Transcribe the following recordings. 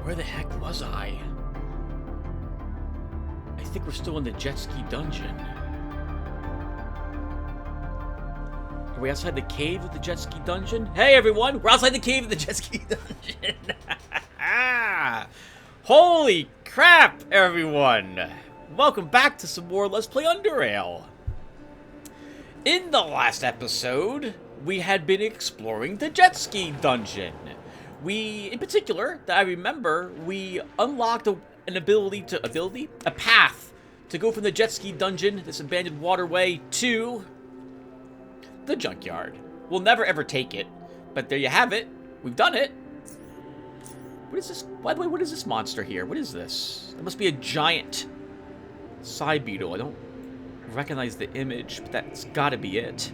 Where the heck was I? I think we're still in the jet ski dungeon. Are we outside the cave of the jet ski dungeon? Hey everyone, we're outside the cave of the jet ski dungeon. Holy crap, everyone. Welcome back to some more Let's Play Underrail. In the last episode, we had been exploring the jet ski dungeon. In particular, that I remember, we unlocked a path to go from the jet ski dungeon, this abandoned waterway, to the junkyard. We'll never ever take it, but there you have it. We've done it. What is this? By the way, what is this monster here? What is this? It must be a giant side beetle. I don't recognize the image, but that's gotta be it.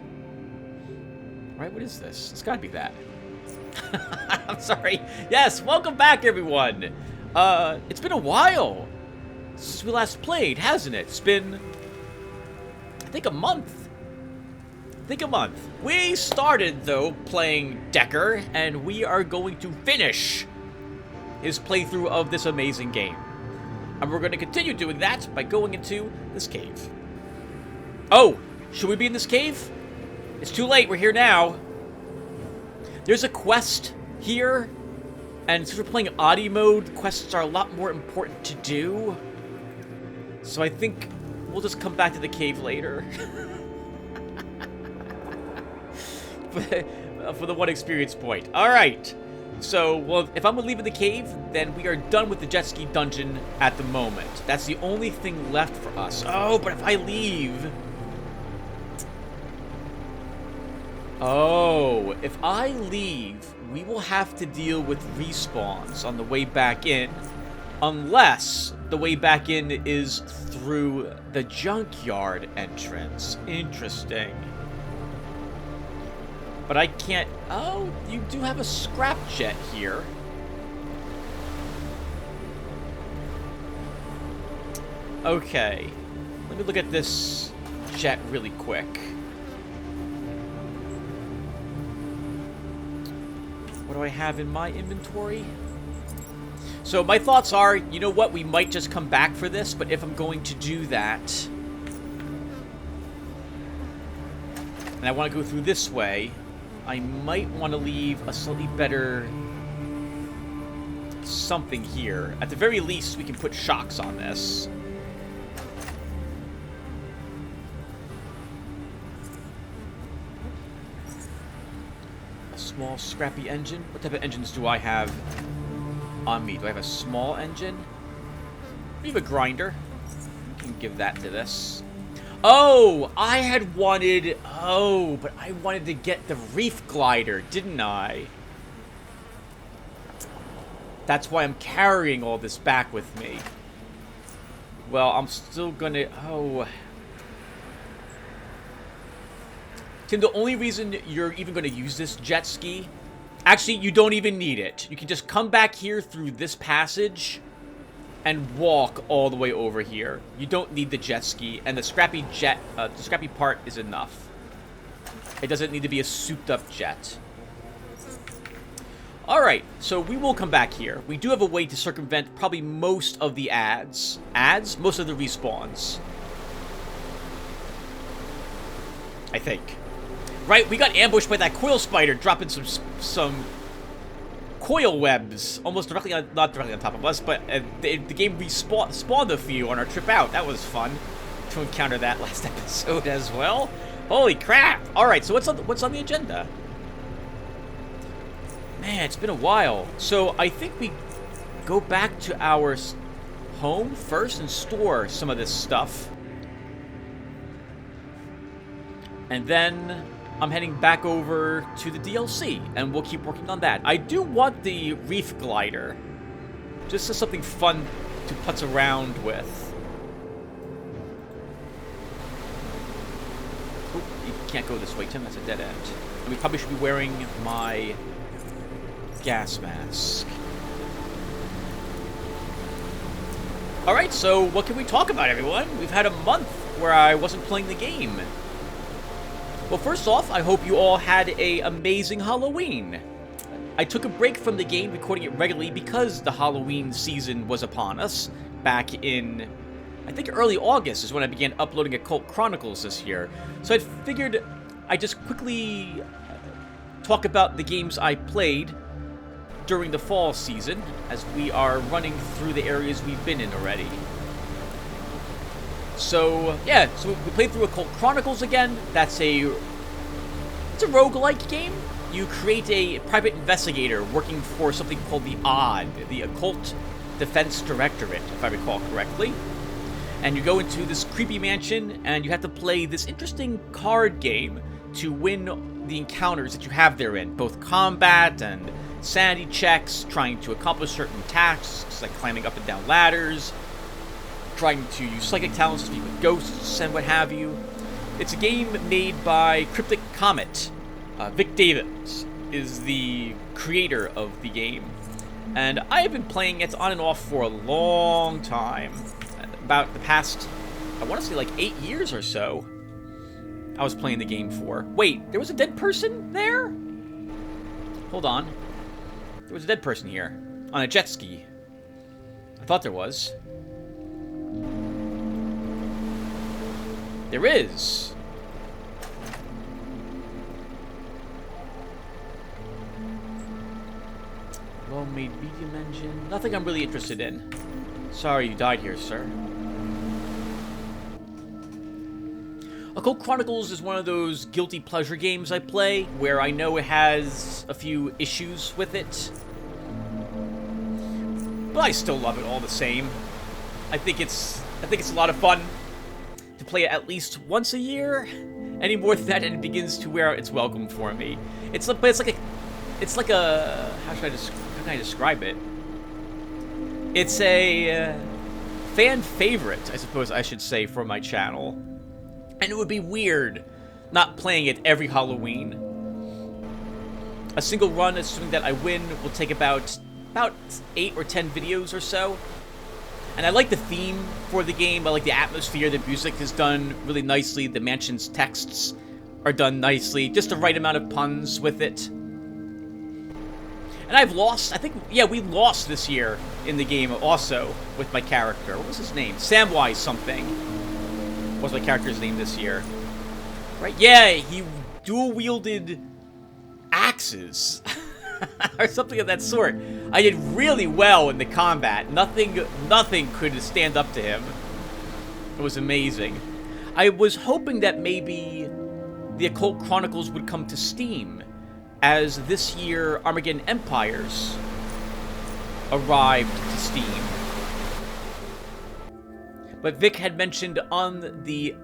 Right, what is this? It's gotta be that. I'm sorry. Yes, welcome back, everyone. It's been a while since we last played, hasn't it? It's been, I think, a month. We started, though, playing Decker, and we are going to finish his playthrough of this amazing game. And we're going to continue doing that by going into this cave. Oh, should we be in this cave? It's too late. We're here now. There's a quest here, and since we're playing Audi mode, quests are a lot more important to do. So I think we'll just come back to the cave later. For the one experience point. Alright. So, well, if I'm leaving the cave, then we are done with the jet ski dungeon at the moment. That's the only thing left for us. Oh, but if I leave... Oh, if I leave, we will have to deal with respawns on the way back in. Unless the way back in is through the junkyard entrance. Interesting. But I can't... Oh, you do have a scrap jet here. Okay. Let me look at this jet really quick. What do I have in my inventory? So my thoughts are, you know what? We might just come back for this, but if I'm going to do that... and I want to go through this way... I might want to leave a slightly better something here. At the very least, we can put shocks on this. A small, scrappy engine. What type of engines do I have on me? Do I have a small engine? We have a grinder. We can give that to this. Oh, I had wanted... Oh, but I wanted to get the reef glider, didn't I? That's why I'm carrying all this back with me. Well, I'm still gonna... Oh. Tim, the only reason you're even gonna use this jet ski... Actually, you don't even need it. You can just come back here through this passage... and walk all the way over here. You don't need the jet ski, and the scrappy part is enough. It doesn't need to be a souped-up jet. Alright, so we will come back here. We do have a way to circumvent probably most of the ads. Ads? Most of the respawns. I think. Right, we got ambushed by that coil spider dropping some coil webs, almost directly on, not directly on top of us, but the game spawned a few on our trip out. That was fun to encounter that last episode as well. Holy crap! All right, so what's on the agenda? Man, it's been a while. So I think we go back to our home first and store some of this stuff, and then I'm heading back over to the DLC, and we'll keep working on that. I do want the reef glider, just as something fun to putz around with. Oh, you can't go this way, Tim. That's a dead end. And we probably should be wearing my gas mask. Alright, so what can we talk about, everyone? We've had a month where I wasn't playing the game. Well, first off, I hope you all had an amazing Halloween. I took a break from the game, recording it regularly because the Halloween season was upon us. Back in, I think early August is when I began uploading Occult Chronicles this year. So I figured I'd just quickly talk about the games I played during the fall season, as we are running through the areas we've been in already. So, yeah, so we played through Occult Chronicles again. It's a roguelike game. You create a private investigator working for something called the Odd, the Occult Defense Directorate, if I recall correctly. And you go into this creepy mansion, and you have to play this interesting card game to win the encounters that you have therein, both combat and sanity checks, trying to accomplish certain tasks, like climbing up and down ladders, trying to use psychic talents to speak with ghosts and what have you. It's a game made by Cryptic Comet. Vic Davis is the creator of the game, and I have been playing it on and off for a long time. About the past, I want to say like 8 years or so, I was playing the game for. Wait, there was a dead person there? Hold on. There was a dead person here, on a jet ski. I thought there was. There is. Well-made medium engine. Nothing I'm really interested in. Sorry you died here, sir. Occult Chronicles is one of those guilty pleasure games I play, where I know it has a few issues with it. But I still love it all the same. I think it's a lot of fun to play it at least once a year. Any more than that, and it begins to wear out its welcome for me. It's like a how can I describe it? It's a fan favorite, I suppose I should say, for my channel. And it would be weird not playing it every Halloween. A single run, assuming that I win, will take about 8 or 10 videos or so. And I like the theme for the game. I like the atmosphere. The music is done really nicely. The mansion's texts are done nicely. Just the right amount of puns with it. And I've lost, I think, yeah, we lost this year in the game also with my character. What was his name? Samwise something was my character's name this year. Right? Yeah, he dual-wielded axes. Or something of that sort. I did really well in the combat. Nothing could stand up to him. It was amazing. I was hoping that maybe the Occult Chronicles would come to Steam, as this year Armageddon Empires arrived to Steam. But Vic had mentioned on the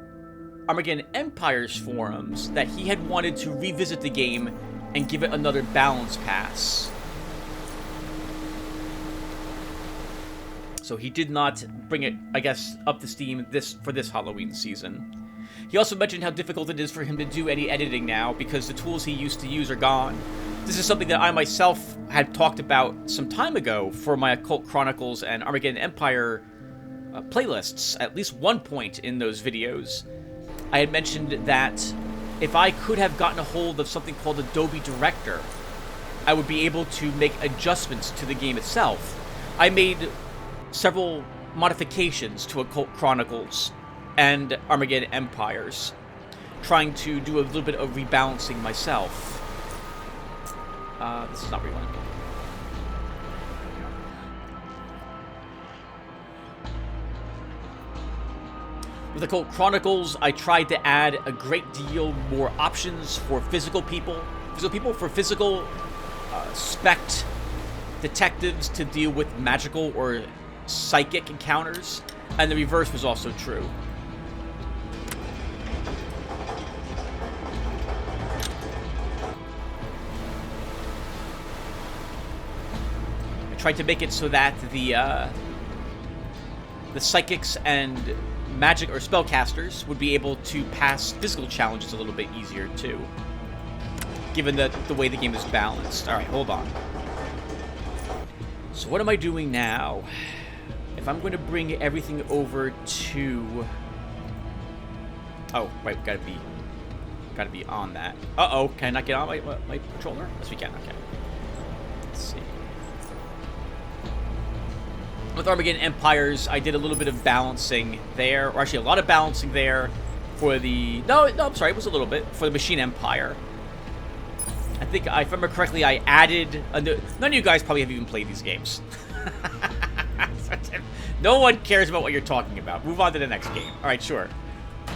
Armageddon Empires forums that he had wanted to revisit the game and give it another balance pass. So he did not bring it, I guess, up to Steam for this Halloween season. He also mentioned how difficult it is for him to do any editing now because the tools he used to use are gone. This is something that I myself had talked about some time ago for my Occult Chronicles and Armageddon Empire playlists, at least one point in those videos. I had mentioned that if I could have gotten a hold of something called Adobe Director, I would be able to make adjustments to the game itself. I made several modifications to Occult Chronicles and Armageddon Empires, trying to do a little bit of rebalancing myself. This is not rewind. With Occult Chronicles, I tried to add a great deal more options for physical people. For physical spect detectives to deal with magical or psychic encounters. And the reverse was also true. I tried to make it so that the psychics and magic or spellcasters would be able to pass physical challenges a little bit easier too, given the way the game is balanced. Alright, hold on. So what am I doing now? If I'm going to bring everything over to... Oh, right, gotta be on that. Uh-oh, can I not get on my controller? Yes, we can, okay. With Armageddon Empires, I did a little bit of balancing there, or actually a lot of balancing there for the... No, I'm sorry, it was a little bit for the Machine Empire. I think, if I remember correctly, I added... None of you guys probably have even played these games. No one cares about what you're talking about. Move on to the next game. All right, sure.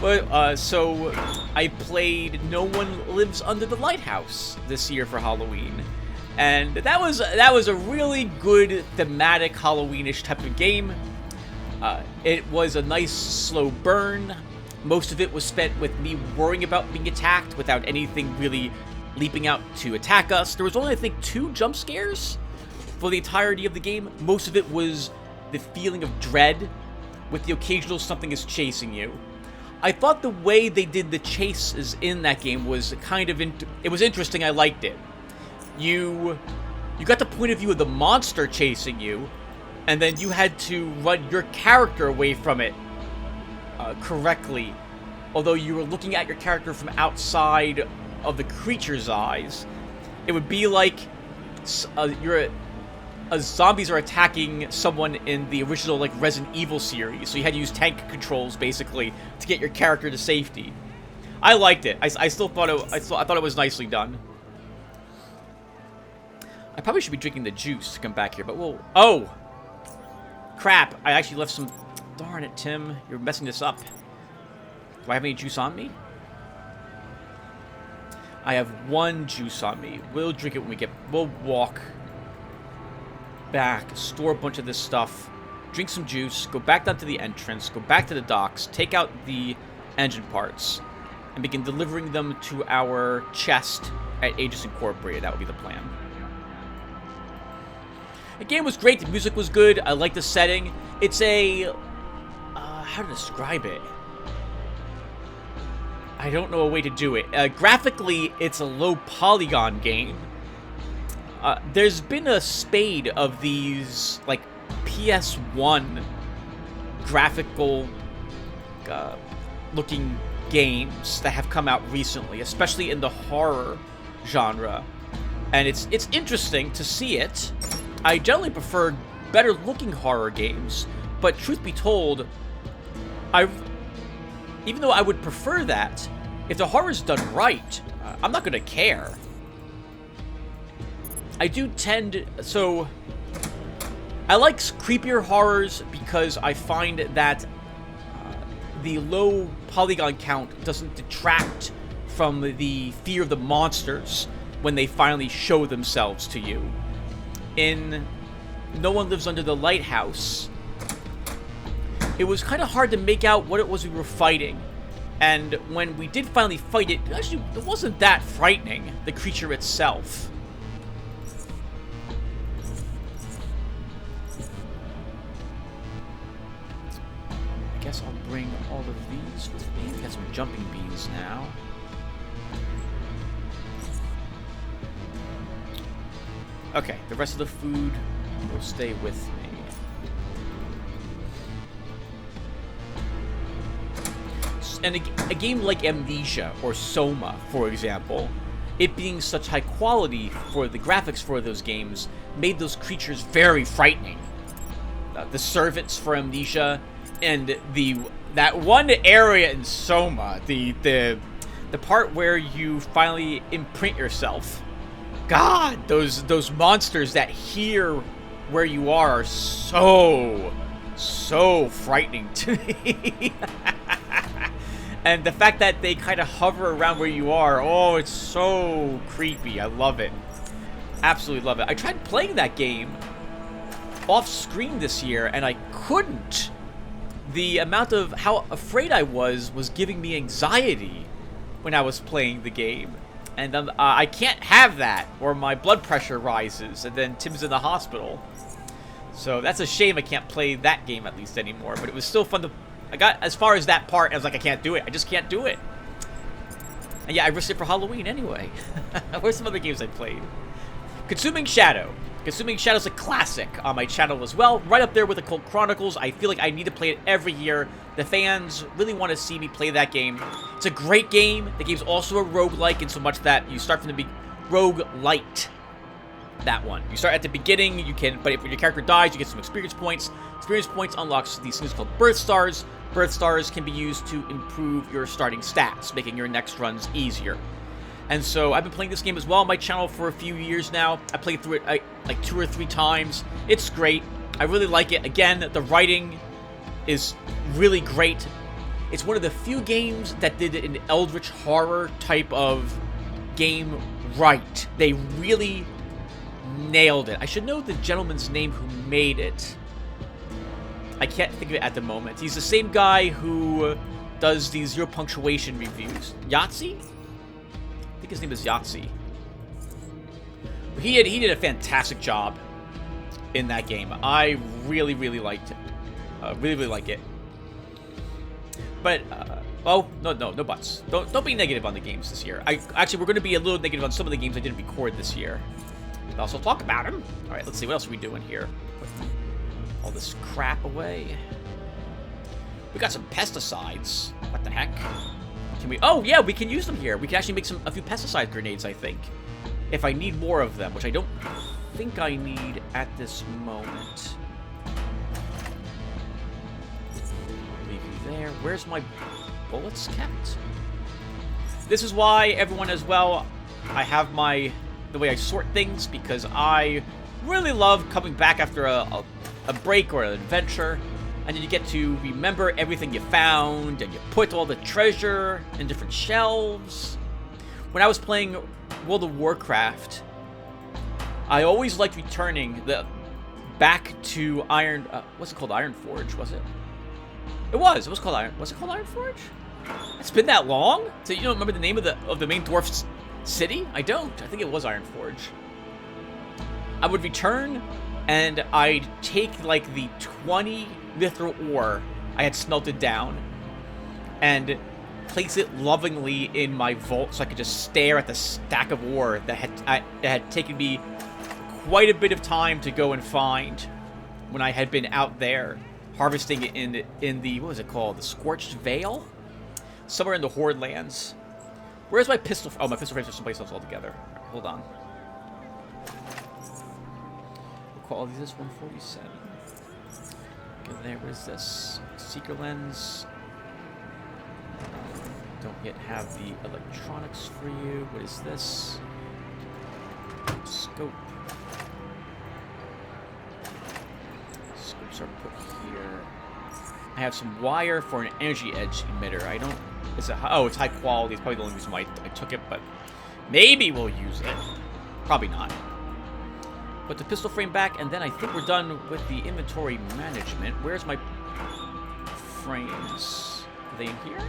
Well, so I played No One Lives Under the Lighthouse this year for Halloween. And that was a really good thematic Halloweenish type of game. It was a nice slow burn. Most of it was spent with me worrying about being attacked without anything really leaping out to attack us. There was only, I think, 2 jump scares for the entirety of the game. Most of it was the feeling of dread with the occasional something is chasing you. I thought the way they did the chases in that game was kind of... it was interesting. I liked it. You got the point of view of the monster chasing you, and then you had to run your character away from it correctly. Although you were looking at your character from outside of the creature's eyes, it would be like zombies are attacking someone in the original like Resident Evil series. So you had to use tank controls basically to get your character to safety. I liked it. I still thought I thought it was nicely done. I probably should be drinking the juice to come back here, but we'll... Oh! Crap, I actually left some... Darn it, Tim. You're messing this up. Do I have any juice on me? I have 1 juice on me. We'll drink it when we get... We'll walk back, store a bunch of this stuff, drink some juice, go back down to the entrance, go back to the docks, take out the engine parts, and begin delivering them to our chest at Aegis Incorporated. That would be the plan. The game was great. The music was good. I like the setting. It's a... how to describe it? I don't know a way to do it. Graphically, it's a low polygon game. There's been a spade of these, like, PS1 graphical looking games that have come out recently, especially in the horror genre. And it's interesting to see it. I generally prefer better looking horror games, but truth be told, even though I would prefer that, if the horror's done right, I'm not gonna care. I do tend... So, I like creepier horrors because I find that the low polygon count doesn't detract from the fear of the monsters when they finally show themselves to you. In No One Lives Under the Lighthouse, it was kind of hard to make out what it was we were fighting. And when we did finally fight it, actually, it wasn't that frightening, the creature itself. I guess I'll bring all of these with me. We got some jumping beans now. Okay, the rest of the food will stay with me. And a game like Amnesia or Soma, for example, it being such high quality for the graphics for those games, made those creatures very frightening. The servants for Amnesia, and that one area in Soma, the part where you finally imprint yourself. God, those monsters that hear where you are so frightening to me. And the fact that they kind of hover around where you are, oh, it's so creepy. I love it. Absolutely love it. I tried playing that game off screen this year, and I couldn't. The amount of how afraid I was giving me anxiety when I was playing the game. And I can't have that, or my blood pressure rises, and then Tim's in the hospital. So that's a shame I can't play that game at least anymore. But it was still fun to... I got as far as that part, and I was like, I can't do it. I just can't do it. And yeah, I risked it for Halloween anyway. Where's some other games I played? Consuming Shadow. Consuming Shadow's a classic on my channel as well. Right up there with Occult Chronicles. I feel like I need to play it every year. The fans really want to see me play that game. It's a great game. The game's also a roguelike in so much that you start from the roguelite. That one. You start at the beginning, you can, but if your character dies, you get some experience points. Experience points unlocks these things called birth stars. Birth stars can be used to improve your starting stats, making your next runs easier. And so I've been playing this game as well on my channel for a few years now. I played through it like 2 or 3 times. It's great. I really like it. Again, the writing is really great. It's one of the few games that did an eldritch horror type of game right. They really nailed it. I should know the gentleman's name who made it. I can't think of it at the moment. He's the same guy who does these zero punctuation reviews. Yahtzee? I think his name is Yahtzee. He did a fantastic job in that game. I really, really liked it. Really like it. But, oh, no buts. Don't be negative on the games this year. Actually, we're going to be a little negative on some of the games I didn't record this year. But also talk about them. All right, let's see. What else are we doing here? Put all this crap away. We got some pesticides. What the heck? Can we... Oh, yeah, we can use them here. We can actually make a few pesticide grenades, I think. If I need more of them, which I don't think I need at this moment. Leave you there. Where's my bullets kept? This is why, everyone, as well, I have the way I sort things, because I really love coming back after a break or an adventure, and then you get to remember everything you found, and you put all the treasure in different shelves. When I was playing World of Warcraft, I always liked returning back to Iron... what's it called? Iron Forge, was it? It was called Iron... Was it called Iron Forge? It's been that long? So you don't remember the name of the main dwarf's city? I don't. I think it was Iron Forge. I would return, and I'd take, like, the 20 mithril ore I had smelted down, and place it lovingly in my vault so I could just stare at the stack of ore that had taken me quite a bit of time to go and find when I had been out there harvesting it in the, what was it called? The Scorched Vale? Somewhere in the Horde lands. Where's my pistol? Oh, my pistol frames are someplace else altogether. Right, hold on. Quality is 147. Go there. What is this? Seeker lens. Don't yet have the electronics for you. What is this? Scope. Scopes are put here. I have some wire for an energy edge emitter. I don't... It's high quality. It's probably the only reason why I took it, but maybe we'll use it. Probably not. Put the pistol frame back, and then I think we're done with the inventory management. Where's my frames? Are they in here?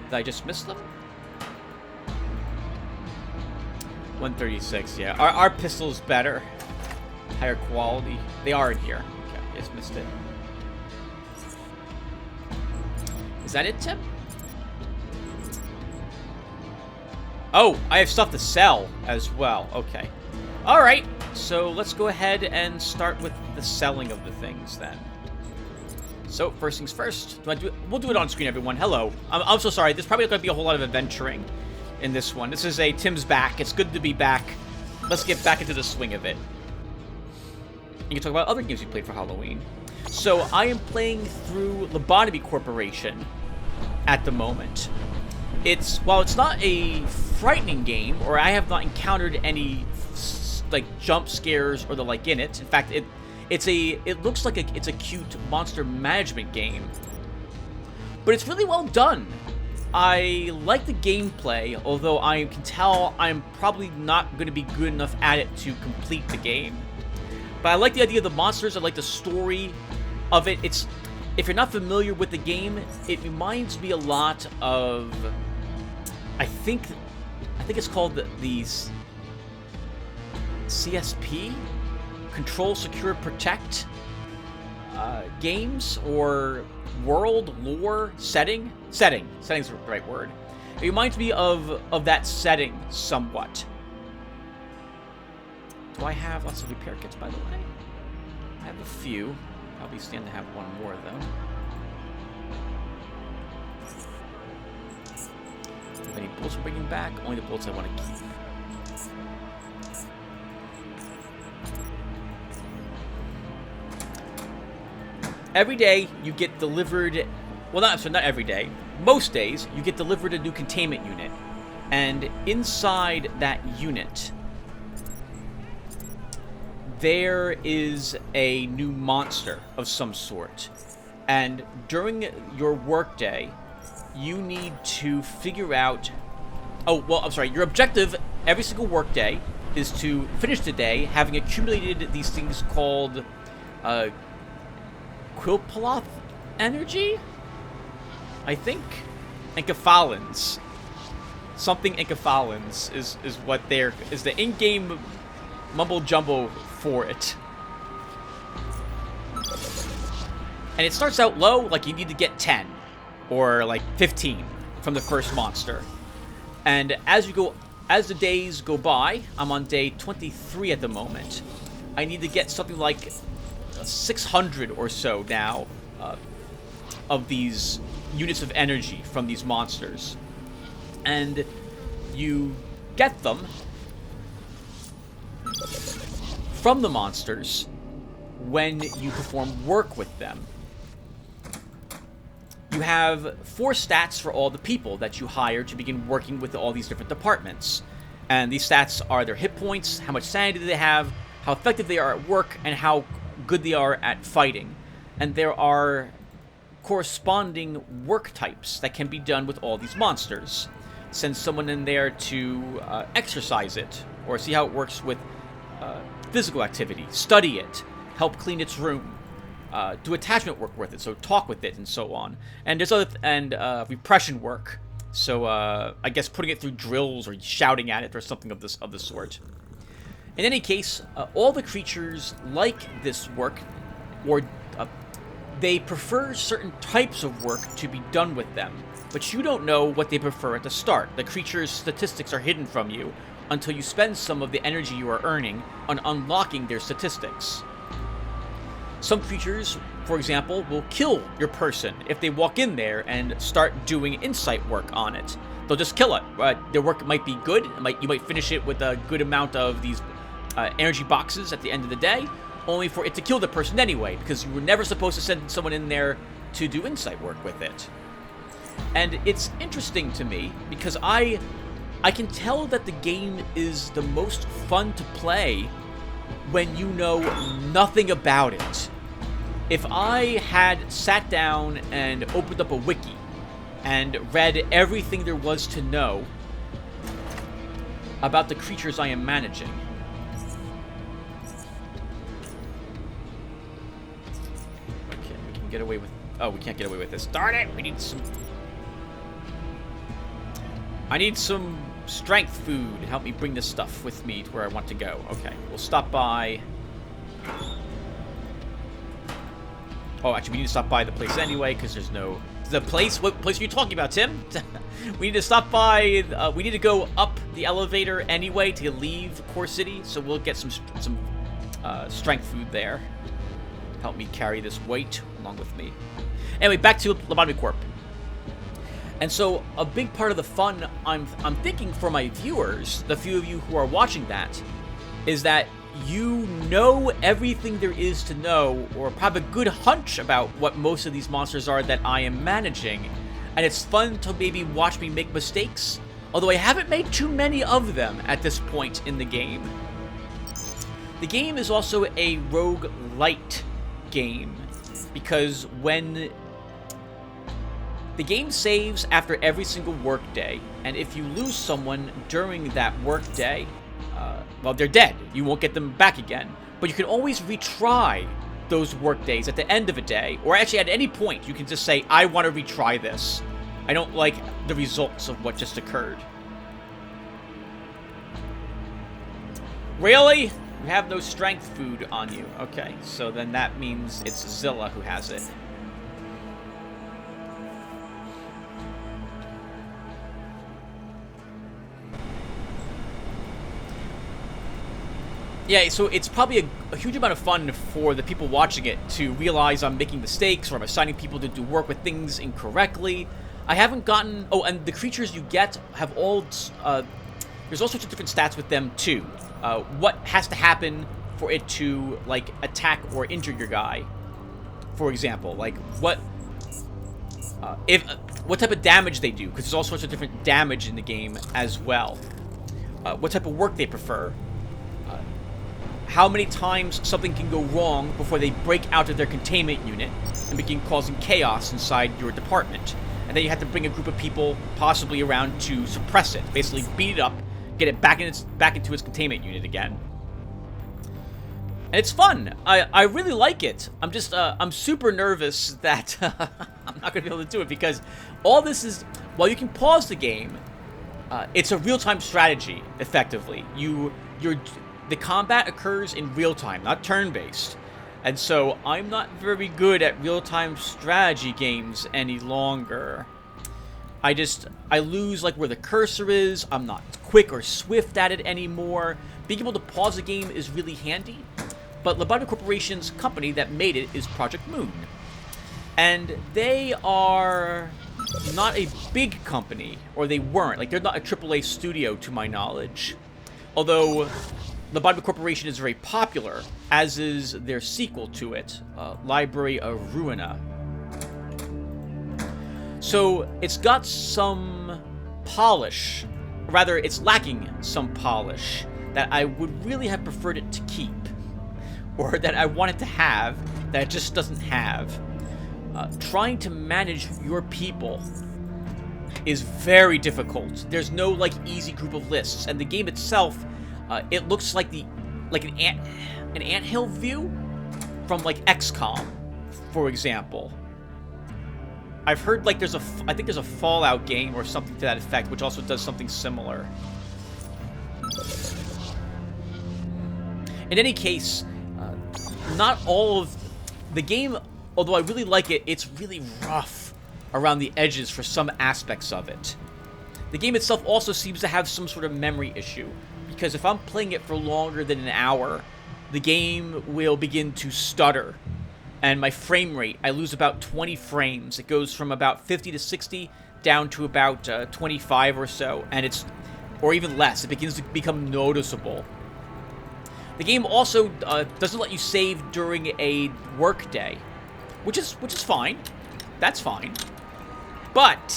Did I just miss them? 136, yeah. Our pistol's better. Higher quality. They are in here. Okay, I just missed it. Is that it, Tim? Oh, I have stuff to sell as well. Okay. Alright, so let's go ahead and start with the selling of the things then. So, first things first. We'll do it on screen, everyone. Hello. I'm so sorry. There's probably not going to be a whole lot of adventuring in this one. This is a Tim's back. It's good to be back. Let's get back into the swing of it. You can talk about other games you played for Halloween. So, I am playing through Lotaeri Corporation at the moment. While it's not a frightening game, or I have not encountered any like jump scares or the like in it. In fact, it looks like it's a cute monster management game, but it's really well done. I like the gameplay, although I can tell I'm probably not going to be good enough at it to complete the game. But I like the idea of the monsters. I like the story of it. If you're not familiar with the game, it reminds me a lot of, I think it's called the CSP, Control, Secure, Protect games, or world lore setting. Setting's the right word. It reminds me of that setting somewhat. Do I have lots of repair kits, by the way? I have a few. Probably stand to have one more, though. Do you have any bullets we're bringing back? Only the bullets I want to keep. Every day you get delivered, well, not every day. Most days you get delivered a new containment unit, and inside that unit there is a new monster of some sort. And during your workday, you need to figure out. Your objective every single workday is to finish the day having accumulated these things called Quilpaloth energy, I think. Enkephalins. Something Enkephalins is what is the in-game mumble jumbo for it. And it starts out low, like you need to get 10 or like 15 from the first monster. And as the days go by, I'm on day 23 at the moment. I need to get something like 600 or so now of these units of energy from these monsters. And you get them from the monsters when you perform work with them. You have 4 stats for all the people that you hire to begin working with all these different departments. And these stats are their hit points, how much sanity they have, how effective they are at work, and how good they are at fighting. And there are corresponding work types that can be done with all these monsters. Send someone in there to exercise it, or see how it works with physical activity, study it, help clean its room, do attachment work with it, so talk with it, and so on. And there's repression work, so I guess putting it through drills or shouting at it or something of the sort. In any case, all the creatures like this work, or they prefer certain types of work to be done with them, but you don't know what they prefer at the start. The creature's statistics are hidden from you until you spend some of the energy you are earning on unlocking their statistics. Some creatures, for example, will kill your person if they walk in there and start doing insight work on it. They'll just kill it. Their work might be good. You might finish it with a good amount of these energy boxes at the end of the day, only for it to kill the person anyway, because you were never supposed to send someone in there to do insight work with it. And it's interesting to me because I can tell that the game is the most fun to play when you know nothing about it. If I had sat down and opened up a wiki and read everything there was to know about the creatures I am managing, okay, we can get away with... Oh, we can't get away with this. Darn it! We need some... I need some strength food to help me bring this stuff with me to where I want to go. Okay, we'll stop by... Oh, actually, we need to stop by the place anyway, because there's no... The place? What place are you talking about, Tim? We need to stop by... we need to go up the elevator anyway to leave Core City, so we'll get some strength food there. Help me carry this weight along with me. Anyway, back to Lobotomy Corp. And so, a big part of the fun I'm thinking for my viewers, the few of you who are watching that, is that you know everything there is to know, or have a good hunch about what most of these monsters are that I am managing. And it's fun to maybe watch me make mistakes, although I haven't made too many of them at this point in the game. The game is also a roguelite game, because when the game saves after every single workday, and if you lose someone during that workday, well, they're dead. You won't get them back again. But you can always retry those workdays at the end of a day, or actually at any point, you can just say, I want to retry this. I don't like the results of what just occurred. Really? You have no strength food on you. Okay, so then that means it's Zilla who has it. Yeah, so it's probably a huge amount of fun for the people watching it to realize I'm making mistakes or I'm assigning people to do work with things incorrectly. I haven't gotten... Oh, and the creatures you get have all there's all sorts of different stats with them too. What has to happen for it to like attack or injure your guy, for example, like what type of damage they do, because there's all sorts of different damage in the game as well. What type of work they prefer. How many times something can go wrong before they break out of their containment unit and begin causing chaos inside your department. And then you have to bring a group of people possibly around to suppress it. Basically beat it up, get it back into its containment unit again. And it's fun. I really like it. I'm just, I'm super nervous that I'm not going to be able to do it, because all this is, while you can pause the game, it's a real-time strategy, effectively. The combat occurs in real time, not turn-based. And so I'm not very good at real-time strategy games any longer. I lose like where the cursor is. I'm not quick or swift at it anymore. Being able to pause a game is really handy. But Lotaeri Corporation's company that made it is Project Moon. And they are not a big company, or they weren't. Like, they're not a AAA studio to my knowledge. Although Lotaeri Corporation is very popular, as is their sequel to it, Library of Ruina. So it's got some polish, rather it's lacking some polish that I would really have preferred it to keep, or that I wanted to have that it just doesn't have. Trying to manage your people is very difficult. There's no like easy group of lists, and the game itself, it looks like an anthill view from like XCOM, for example. I've heard like I think there's a Fallout game or something to that effect, which also does something similar. In any case, not all of the game, although I really like it, it's really rough around the edges for some aspects of it. The game itself also seems to have some sort of memory issue, because if I'm playing it for longer than an hour, the game will begin to stutter. And my frame rate, I lose about 20 frames. It goes from about 50 to 60 down to about 25 or so, and or even less. It begins to become noticeable. The game also doesn't let you save during a work day, which is fine. That's fine. But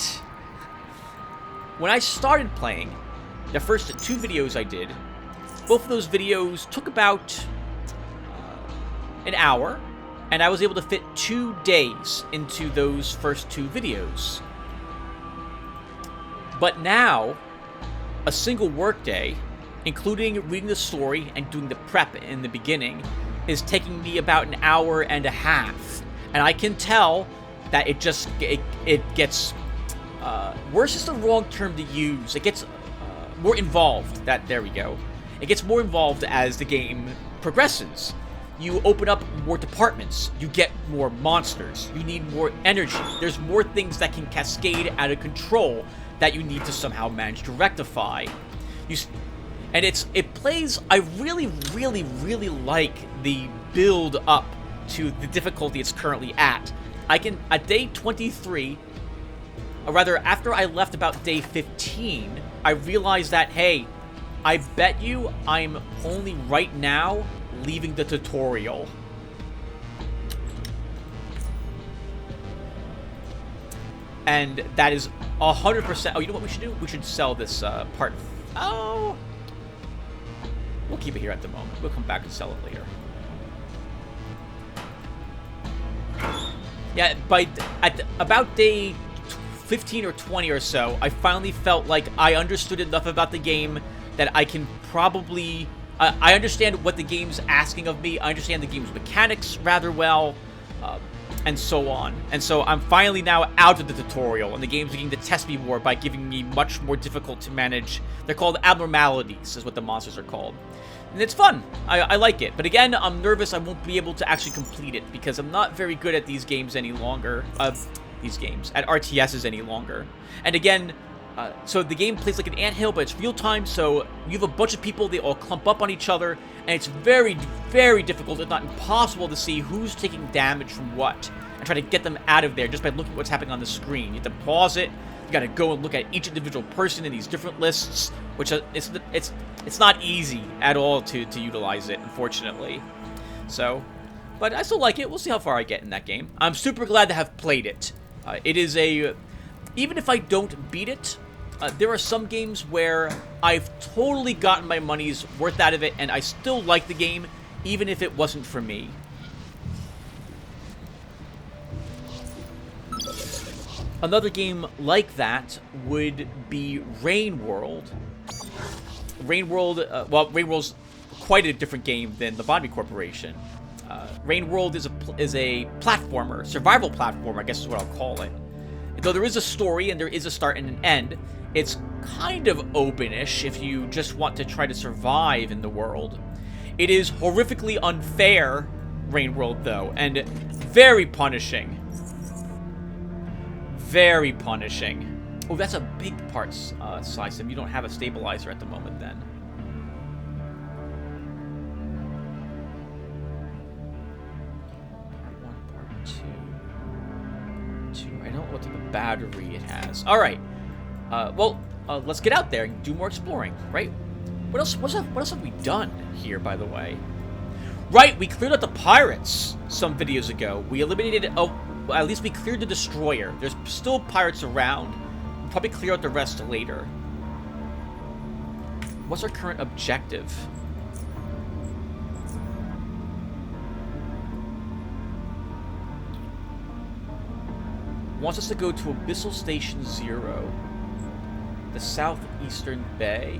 when I started playing, the first 2 videos I did, both of those videos took about an hour, and I was able to fit 2 days into those first 2 videos. But now, a single workday, including reading the story and doing the prep in the beginning, is taking me about an hour and a half. And I can tell that it gets, worse is the wrong term to use. It gets more involved. There we go. It gets more involved as the game progresses. You open up more departments. You get more monsters. You need more energy. There's more things that can cascade out of control that you need to somehow manage to rectify. And it plays. I really, really, really like the build up to the difficulty it's currently at. At day 23, or rather after I left about day 15, I realized that, hey, I bet you I'm only right now leaving the tutorial. And that is 100%. Oh, you know what we should do? We should sell this part. Oh, we'll keep it here at the moment. We'll come back and sell it later. Yeah, at about day 15 or 20 or so, I finally felt like I understood enough about the game that I can probably... I understand what the game's asking of me. I understand the game's mechanics rather well, and so on. And so I'm finally now out of the tutorial, and the game's beginning to test me more by giving me much more difficult to manage. They're called abnormalities, is what the monsters are called. And it's fun. I like it. But again, I'm nervous I won't be able to actually complete it, because I'm not very good at these games any longer. At RTSs any longer. And again, So the game plays like an anthill, but it's real time, so you have a bunch of people, they all clump up on each other, and it's very, very difficult, if not impossible, to see who's taking damage from what, and try to get them out of there just by looking at what's happening on the screen. You have to pause it, you gotta go and look at each individual person in these different lists, which it's not easy at all to utilize it, unfortunately. So, but I still like it. We'll see how far I get in that game. I'm super glad to have played it. It is even if I don't beat it, there are some games where I've totally gotten my money's worth out of it, and I still like the game, even if it wasn't for me. Another game like that would be Rain World. Rain World, well, Rain World's quite a different game than the Bobby Corporation. Rain World is a platformer, survival platformer, I guess is what I'll call it. Though there is a story and there is a start and an end, it's kind of open-ish if you just want to try to survive in the world. It is horrifically unfair, Rain World, though, and very punishing. Very punishing. Oh, that's a big part, Slicem. You don't have a stabilizer at the moment, then. Part 1, Part 2. I don't know what type of battery it has. All right. Well, let's get out there and do more exploring, right? What else have we done here, by the way? Right, we cleared out the pirates some videos ago. We eliminated, well, at least we cleared the destroyer. There's still pirates around. We'll probably clear out the rest later. What's our current objective? Wants us to go to Abyssal Station 0. The southeastern bay.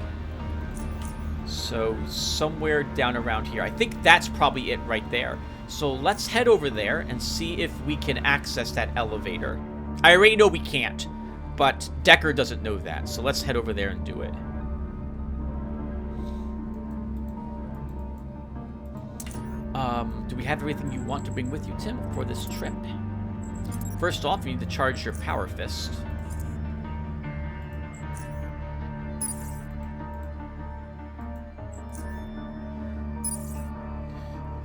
So somewhere down around here. I think that's probably it right there. So let's head over there and see if we can access that elevator. I already know we can't, but Decker doesn't know that. So let's head over there and do it. Do we have everything you want to bring with you, Tim, for this trip? First off, you need to charge your power fist.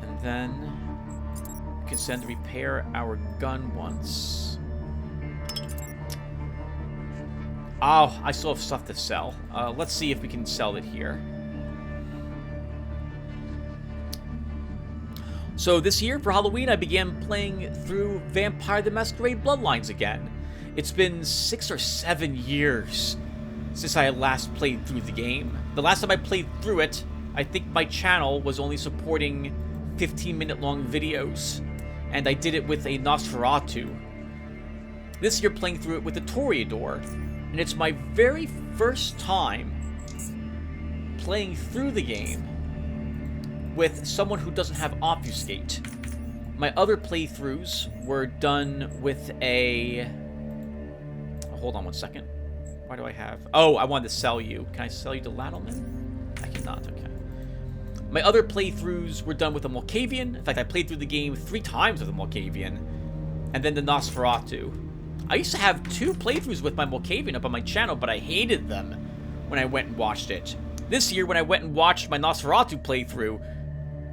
And then we can send to repair our gun once. Oh, I still have stuff to sell. Let's see if we can sell it here. So this year, for Halloween, I began playing through Vampire the Masquerade Bloodlines again. It's been 6 or 7 years since I last played through the game. The last time I played through it, I think my channel was only supporting 15-minute long videos, and I did it with a Nosferatu. This year, playing through it with a Toreador, and it's my very first time playing through the game with someone who doesn't have Obfuscate. My other playthroughs were done with a... Hold on one second. Why do I have... Oh, I wanted to sell you. Can I sell you to Lattleman? I cannot, okay. My other playthroughs were done with a Malkavian. In fact, I played through the game 3 times with a Malkavian. And then the Nosferatu. I used to have 2 playthroughs with my Malkavian up on my channel, but I hated them when I went and watched it. This year, when I went and watched my Nosferatu playthrough,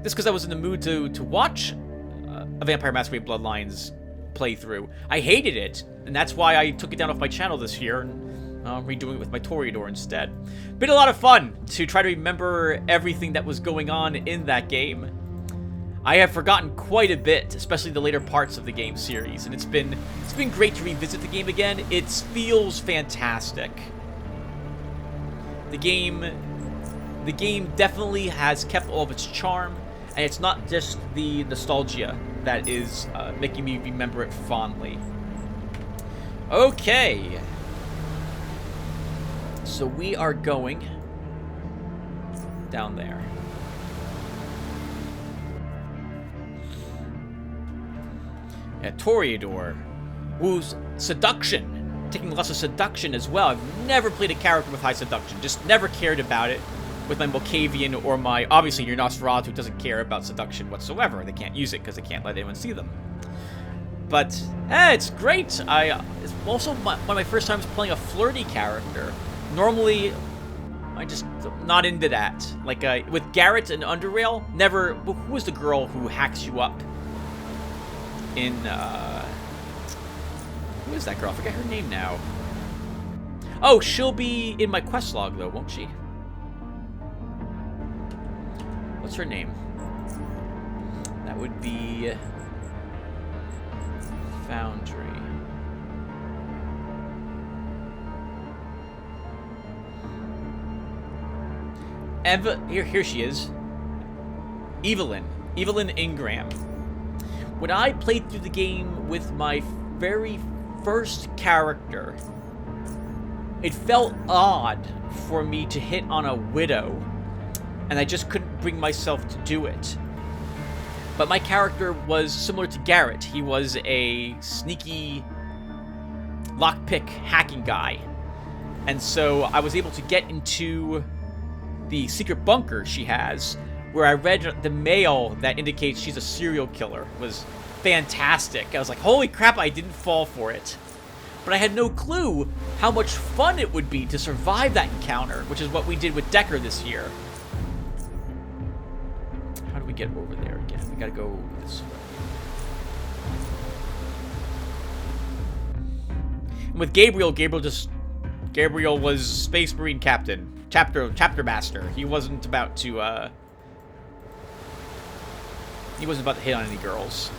just because I was in the mood to watch a Vampire Masquerade Bloodlines playthrough, I hated it, and that's why I took it down off my channel this year and redoing it with my Toreador instead. Been a lot of fun to try to remember everything that was going on in that game. I have forgotten quite a bit, especially the later parts of the game series, and it's been great to revisit the game again. It feels fantastic. The game definitely has kept all of its charm, and it's not just the nostalgia that is making me remember it fondly. Okay. So we are going down there. Yeah, Toreador, who's seduction, taking lots of seduction as well. I've never played a character with high seduction, just never cared about it. With my Malkavian or my... Obviously, your Nosferatu doesn't care about seduction whatsoever. They can't use it because they can't let anyone see them. But, it's great. It's also one of my first times playing a flirty character. Normally, I just not into that. Like, with Garrett and Underrail, never... Who was the girl who hacks you up? In, Who is that girl? I forget her name now. Oh, she'll be in my quest log, though, won't she? What's her name? That would be... Foundry. Here she is. Evelyn Ingram. When I played through the game with my very first character, it felt odd for me to hit on a widow, and I just couldn't bring myself to do it. But my character was similar to Garrett. He was a sneaky lockpick hacking guy. And so I was able to get into the secret bunker she has, where I read the mail that indicates she's a serial killer. It was fantastic. I was like, holy crap, I didn't fall for it. But I had no clue how much fun it would be to survive that encounter, which is what we did with Decker this year. How do we get over there again? We gotta go this way. And with Gabriel was Space Marine Captain. Chapter Master. He wasn't about to hit on any girls.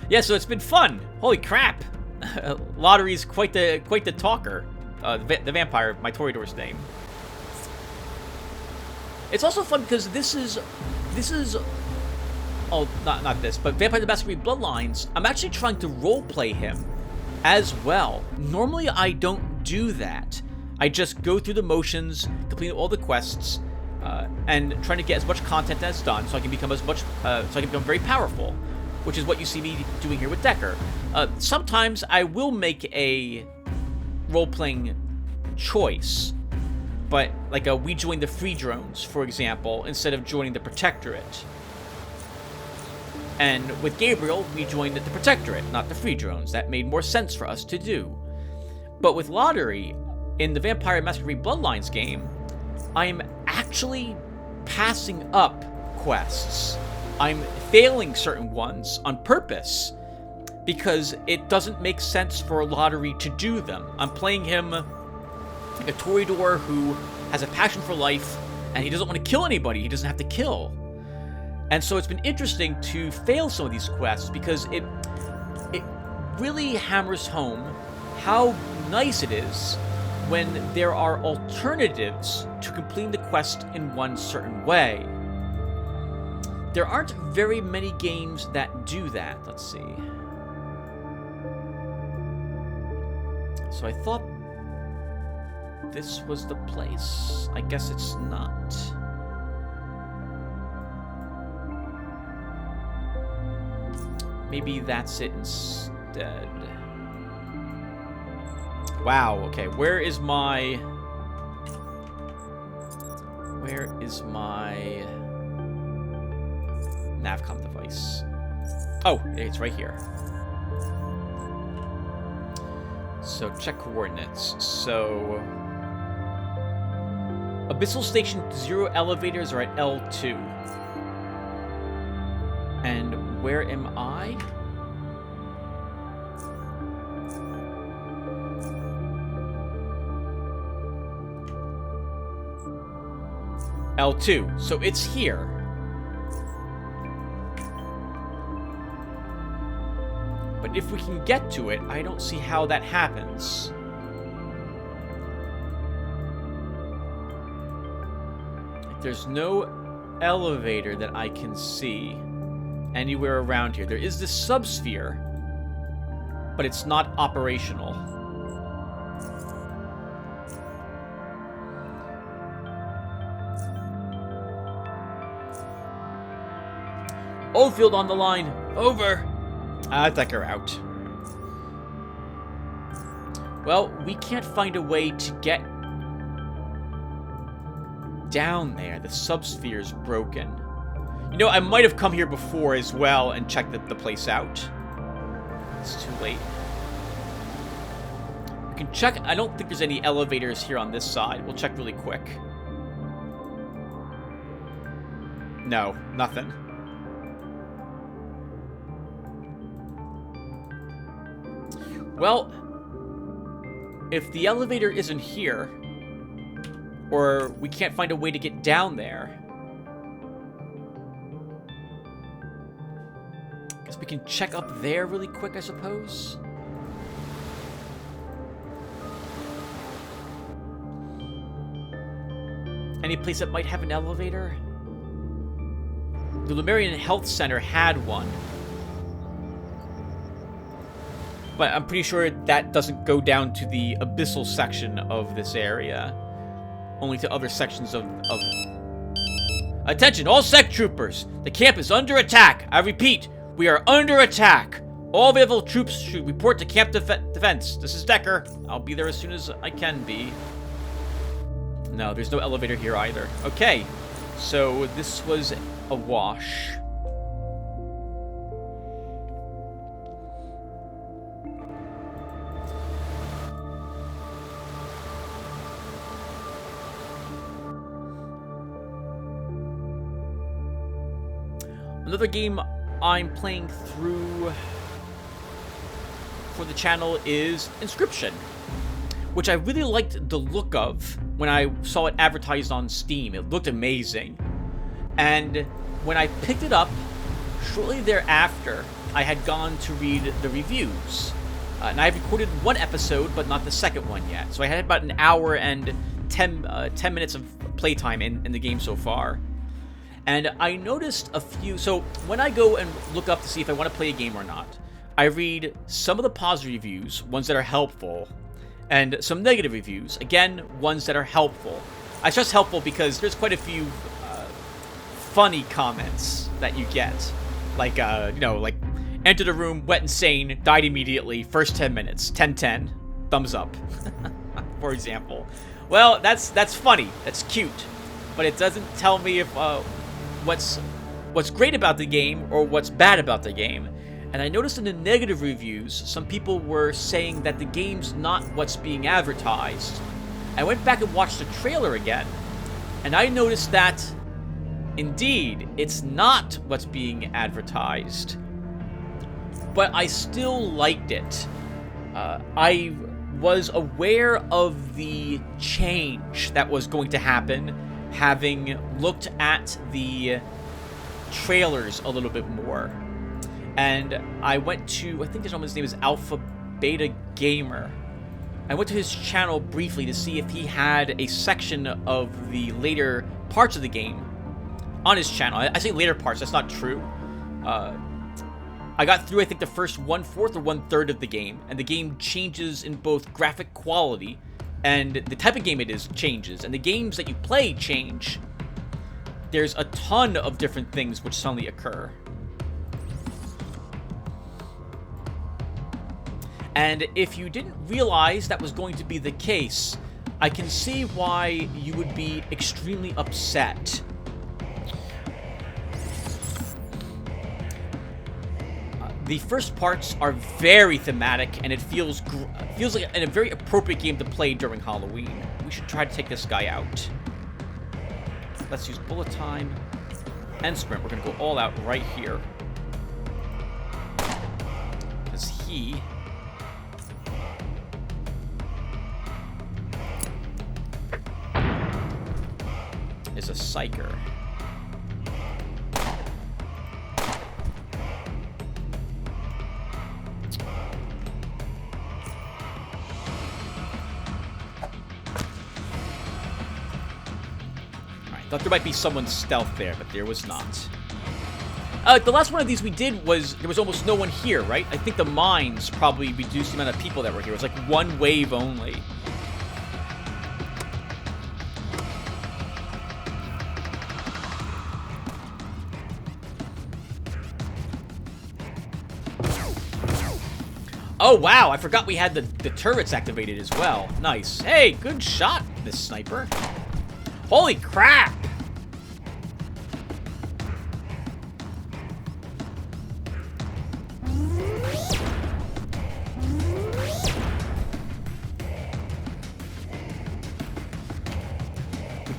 Yeah, so it's been fun. Holy crap. Lotaeri's quite the talker. The vampire, my Toreador's name. It's also fun because this is oh, not this, but Vampire the Masquerade Bloodlines, I'm actually trying to roleplay him as well. Normally I don't do that. I just go through the motions, complete all the quests, and trying to get as much content as done, so I can become very powerful, which is what you see me doing here with Decker. Sometimes I will make a role-playing choice, but like we join the Free Drones, for example, instead of joining the Protectorate. And with Gabriel, we joined the Protectorate, not the Free Drones. That made more sense for us to do. But with Lotaeri, in the Vampire Masquerade Bloodlines game, I'm actually passing up quests. I'm failing certain ones on purpose because it doesn't make sense for Lotaeri to do them. I'm playing him like a Toreador who has a passion for life, and he doesn't want to kill anybody. He doesn't have to kill. And so it's been interesting to fail some of these quests because it really hammers home how nice it is when there are alternatives to completing the quest in one certain way. There aren't very many games that do that. Let's see. So I thought this was the place. I guess it's not. Maybe that's it instead. Wow, okay, where is my Navcom device? Oh, it's right here. So, check coordinates. So, Abyssal Station 0 elevators are at L2. And where am I? L2, so it's here. But if we can get to it, I don't see how that happens. There's no elevator that I can see anywhere around here. There is this subsphere, but it's not operational. Oldfield on the line. Over. I think her out. Well, we can't find a way to get down there. The subsphere's broken. You know, I might have come here before as well and checked the place out. it's too late. We can check. I don't think there's any elevators here on this side. We'll check really quick. No, nothing. Well, if the elevator isn't here, or we can't find a way to get down there, I guess we can check up there really quick, I suppose. Any place that might have an elevator? The Lotaeri Health Center had one. But I'm pretty sure that doesn't go down to the abyssal section of this area. Only to other sections of... Attention, all sect troopers! The camp is under attack! I repeat, we are under attack! All available troops should report to camp defense. This is Decker. I'll be there as soon as I can be. No, there's no elevator here either. Okay, so this was a wash. Another game I'm playing through for the channel is Inscription, which I really liked the look of when I saw it advertised on Steam. It looked amazing. And when I picked it up, shortly thereafter, I had gone to read the reviews. And I have recorded one episode, but not the second one yet. So I had about an hour and 10 minutes of playtime in the game so far. And I noticed a few... So when I go and look up to see if I want to play a game or not, I read some of the positive reviews, ones that are helpful, and some negative reviews. Again, ones that are helpful. I stress helpful because there's quite a few funny comments that you get. Like, you know, like, enter the room, wet and sane, died immediately, first 10 minutes, 10-10, thumbs up, for example. Well, that's funny, that's cute, but it doesn't tell me if what's great about the game or what's bad about the game. And I noticed in the negative reviews, some people were saying that the game's not what's being advertised. I went back and watched the trailer again, and I noticed that, indeed, it's not what's being advertised. But I still liked it. I was aware of the change that was going to happen, having looked at the trailers a little bit more. And I went to, I think this gentleman's name is Alpha Beta Gamer. I went to his channel briefly to see if he had a section of the later parts of the game on his channel. I say later parts, that's not true. I got through, I think, the first 1/4 or 1/3 of the game, and the game changes in both graphic quality and the type of game it is changes, and the games that you play change. There's a ton of different things which suddenly occur. And if you didn't realize that was going to be the case, I can see why you would be extremely upset. The first parts are very thematic, and it feels like a very appropriate game to play during Halloween. We should try to take this guy out. Let's use bullet time and sprint. We're going to go all out right here. Because he... is a psyker. Thought there might be someone's stealth there, but there was not. The last one of these we did was, there was almost no one here, right? I think the mines probably reduced the amount of people that were here. It was like one wave only. Oh, wow, I forgot we had the turrets activated as well. Nice. Hey, good shot, Miss Sniper. Holy crap!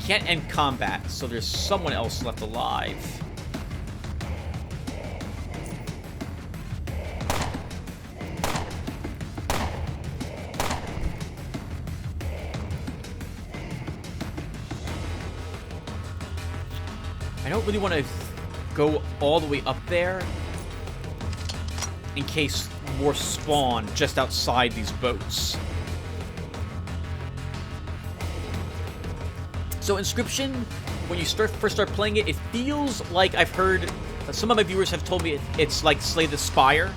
can't end combat, so there's someone else left alive. I don't really want to go all the way up there in case more spawn just outside these boats. So Inscription, when you first start playing it, it feels like, I've heard, some of my viewers have told me it's like Slay the Spire,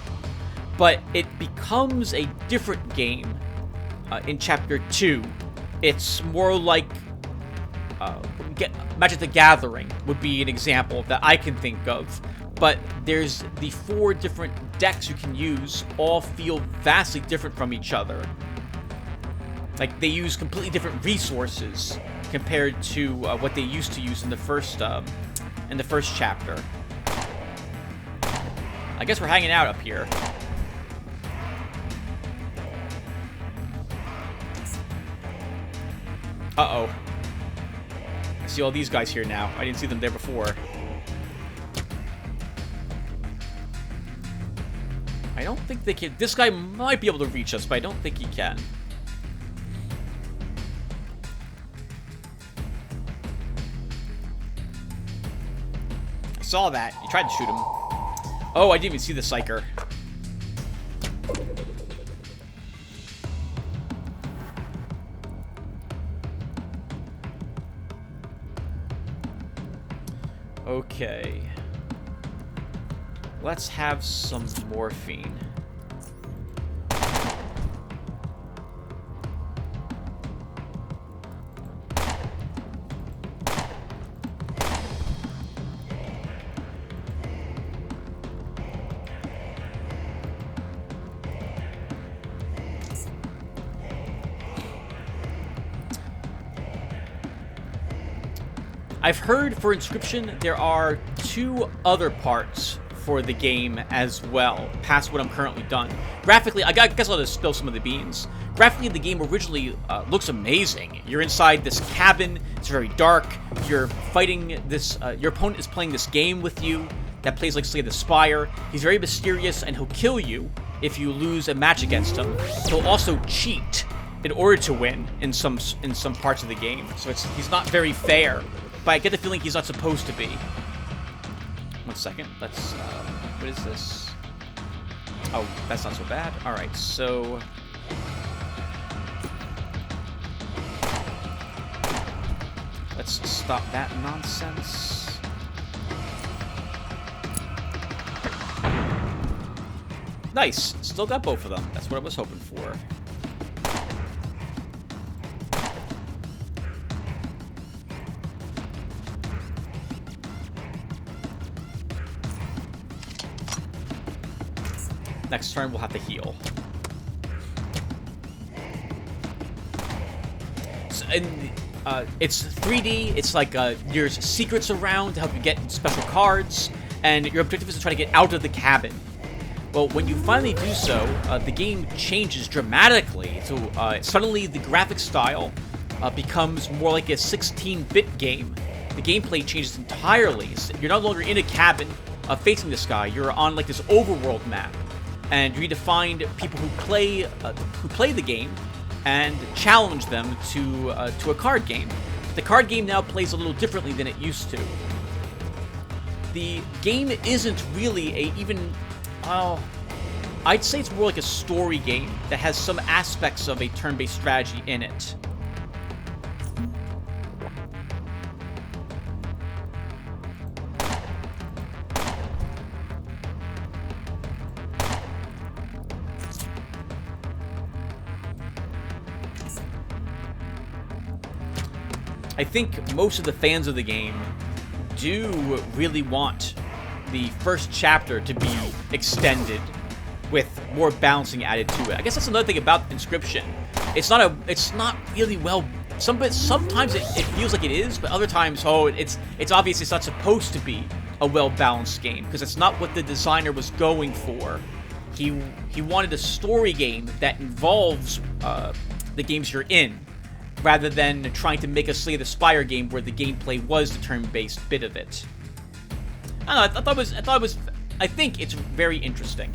but it becomes a different game in Chapter 2. It's more like Magic the Gathering would be an example that I can think of. But there's the 4 different decks you can use, all feel vastly different from each other. Like, they use completely different resources compared to what they used to use in the first chapter. I guess we're hanging out up here. Uh-oh. I see all these guys here now. I didn't see them there before. I don't think they can... This guy might be able to reach us, but I don't think he can. I saw that. You tried to shoot him. Oh, I didn't even see the Psyker. Okay. Let's have some morphine. I've heard for Inscription there are 2 other parts for the game as well, past what I'm currently done. Graphically, I guess I'll just spill some of the beans. Graphically, the game originally looks amazing. You're inside this cabin, it's very dark, you're fighting this, your opponent is playing this game with you that plays like Slay the Spire. He's very mysterious and he'll kill you if you lose a match against him. He'll also cheat in order to win in some parts of the game, so he's not very fair. But I get the feeling he's not supposed to be. 1 second. Let's, what is this? Oh, that's not so bad. Alright, so... Let's stop that nonsense. Nice! Still got both of them. That's what I was hoping for. Next turn, we'll have to heal. So, and, it's 3D. It's like there's secrets around to help you get special cards, and your objective is to try to get out of the cabin. Well, when you finally do so, the game changes dramatically. So suddenly the graphic style becomes more like a 16-bit game. The gameplay changes entirely. So you're no longer in a cabin facing the sky. You're on like this overworld map. And you need to find people who play the game and challenge them to a card game. The card game now plays a little differently than it used to. The game isn't really I'd say it's more like a story game that has some aspects of a turn-based strategy in it. I think most of the fans of the game do really want the first chapter to be extended with more balancing added to it. I guess that's another thing about Inscription. It's not really well. Sometimes it feels like it is, but other times, it's obvious it's not supposed to be a well-balanced game because it's not what the designer was going for. He wanted a story game that involves the games you're in. rather than trying to make a Slay the Spire game where the gameplay was the turn-based bit of it. I don't know, I think it's very interesting.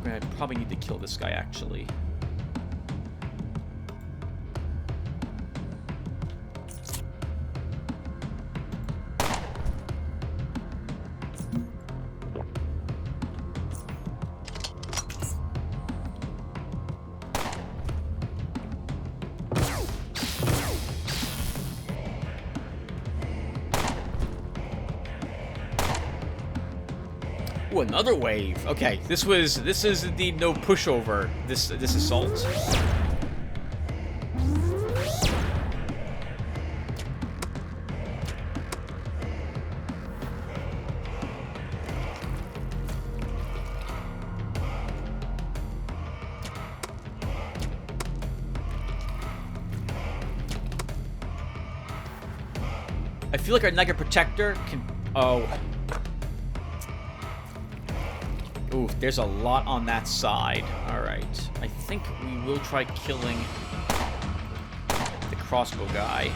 I probably need to kill this guy, actually. Ooh, another wave. Okay, this is indeed no pushover. This assault. I feel like our Nega Protector can... Oh. Ooh, there's a lot on that side. Alright. I think we will try killing the crossbow guy.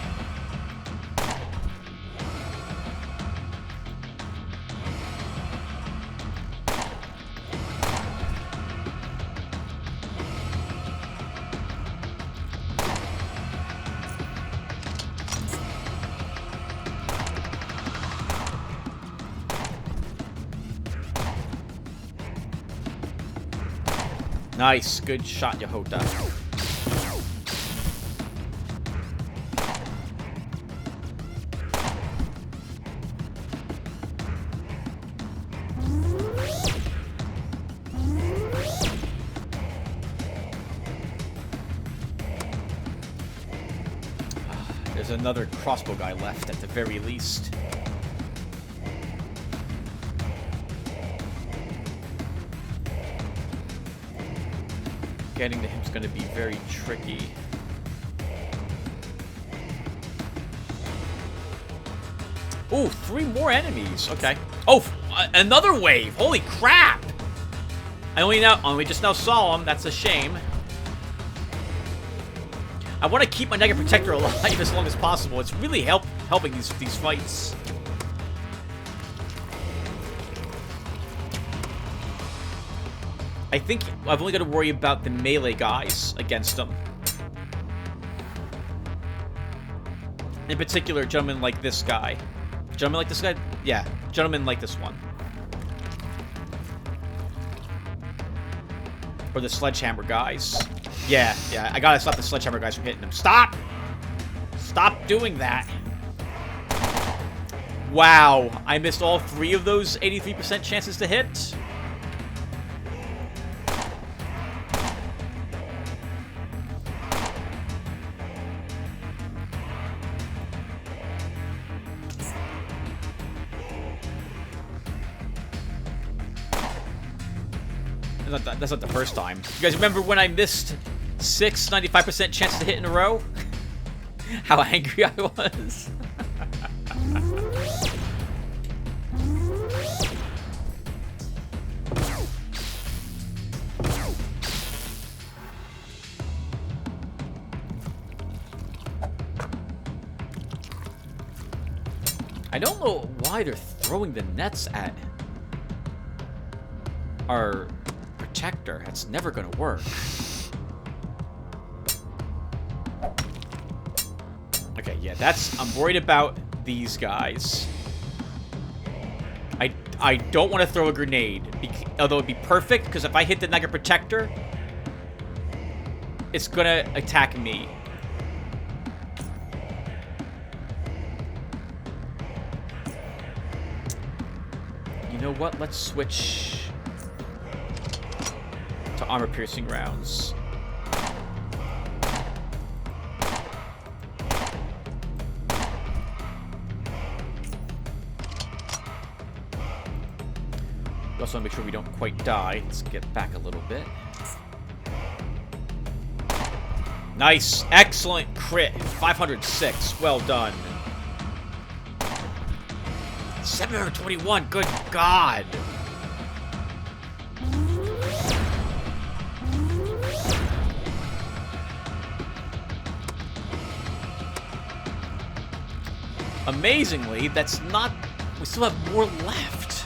Nice. Good shot, Yahota. There's another crossbow guy left at the very least. Getting to him is going to be very tricky. Ooh, 3 more enemies. Okay. Oh, another wave. Holy crap! I only just now saw him. That's a shame. I want to keep my Nega Protector alive as long as possible. It's really helping these fights. I think I've only got to worry about the melee guys against them. In particular, gentlemen like this guy. Gentlemen like this guy? Yeah, gentlemen like this one. Or the sledgehammer guys. Yeah, I gotta stop the sledgehammer guys from hitting them. Stop! Stop doing that. Wow, I missed all 3 of those 83% chances to hit. That's not the first time. You guys remember when I missed 6 95% chances to hit in a row? How angry I was. I don't know why they're throwing the nets at our protector. That's never gonna work. Okay, yeah, I'm worried about these guys. I don't want to throw a grenade, although it'd be perfect, because if I hit the Nega Protector, it's gonna attack me. You know what? Let's switch to armor-piercing rounds. We also want to make sure we don't quite die. Let's get back a little bit. Nice. Excellent crit. 506. Well done. 721. Good God. amazingly, that's not... We still have more left.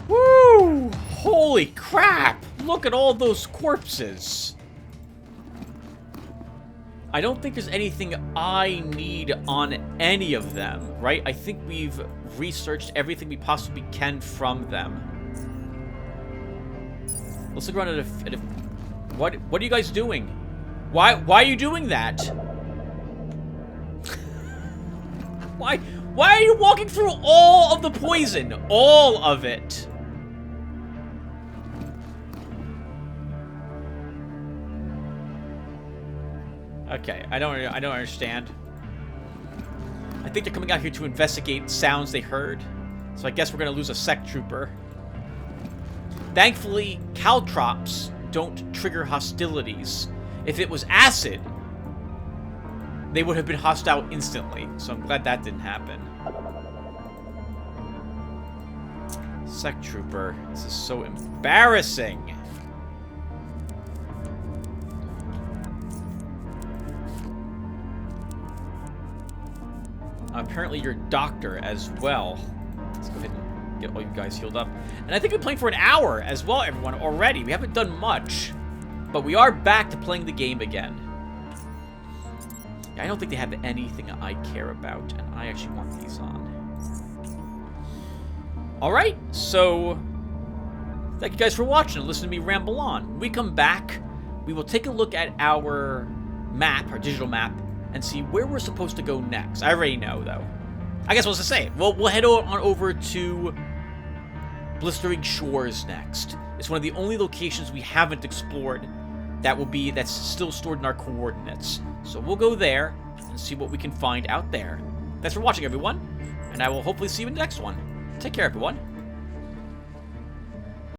Woo! Holy crap! Look at all those corpses. I don't think there's anything I need on any of them, right? I think we've researched everything we possibly can from them. Let's look around at a what are you guys doing? Why are you doing that? Why are you walking through all of the poison? All of it. Okay, I don't understand. I think they're coming out here to investigate sounds they heard. So I guess we're gonna lose a sec trooper. Thankfully, caltrops don't trigger hostilities. If it was acid, they would have been hostile instantly. So I'm glad that didn't happen. Sec trooper, this is so embarrassing. Apparently you're a doctor as well. Let's go ahead and get all you guys healed up. And I think we're playing for an hour as well, everyone, already. We haven't done much. But we are back to playing the game again. Yeah, I don't think they have anything I care about, and I actually want these on. Alright, so thank you guys for watching and listening to me ramble on. When we come back, we will take a look at our map, our digital map, and see where we're supposed to go next. I already know, though. I guess we'll just say it. We'll head on over to Blistering Shores next. It's one of the only locations we haven't explored that's still stored in our coordinates. So we'll go there and see what we can find out there. Thanks for watching, everyone, and I will hopefully see you in the next one. Take care, everyone.